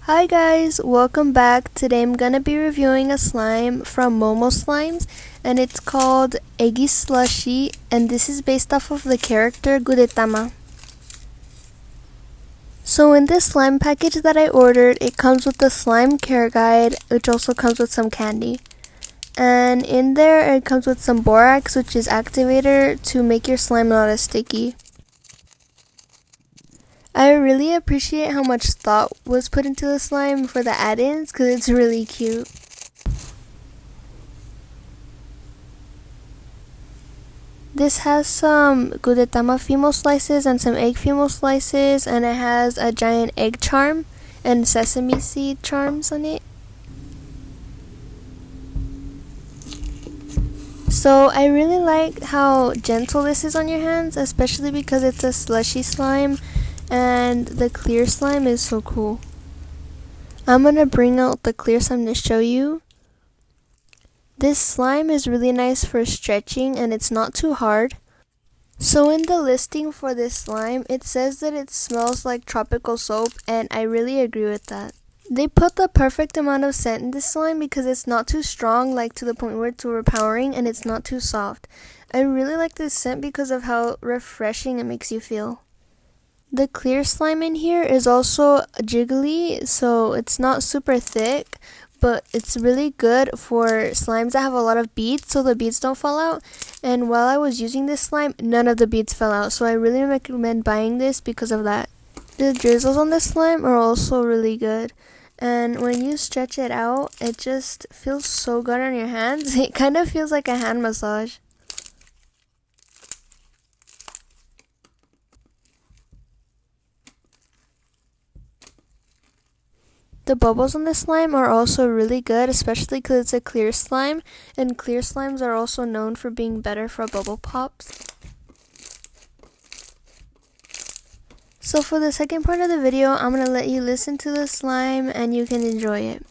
Hi guys, welcome back. Today I'm gonna be reviewing a slime from Momo Slimes, and it's called Eggy Slushy, and this is based off of the character GUDETAMA. So in this slime package that I ordered, it comes with the slime care guide, which also comes with some candy. And in there it comes with some borax, which is activator to make your slime not as sticky. I really appreciate how much thought was put into the slime for the add-ins because it's really cute. This has some GUDETAMA female slices and some egg female slices, and it has a giant egg charm and sesame seed charms on it. So I really like how gentle this is on your hands, especially because it's a slushy slime. And the clear slime is so cool. I'm gonna bring out the clear slime to show you. This slime is really nice for stretching and it's not too hard. So in the listing for this slime, it says that it smells like tropical soap, and I really agree with that. They put the perfect amount of scent in this slime because it's not too strong, like to the point where it's overpowering, and it's not too soft. I really like this scent because of how refreshing it makes you feel. The clear slime in here is also jiggly, so it's not super thick, but it's really good for slimes that have a lot of beads so the beads don't fall out. And while I was using this slime, none of the beads fell out, so I really recommend buying this because of that. The drizzles on this slime are also really good, and when you stretch it out, it just feels so good on your hands. It kind of feels like a hand massage. The bubbles on this slime are also really good, especially because it's a clear slime, and clear slimes are also known for being better for bubble pops. So for the second part of the video, I'm going to let you listen to the slime and you can enjoy it.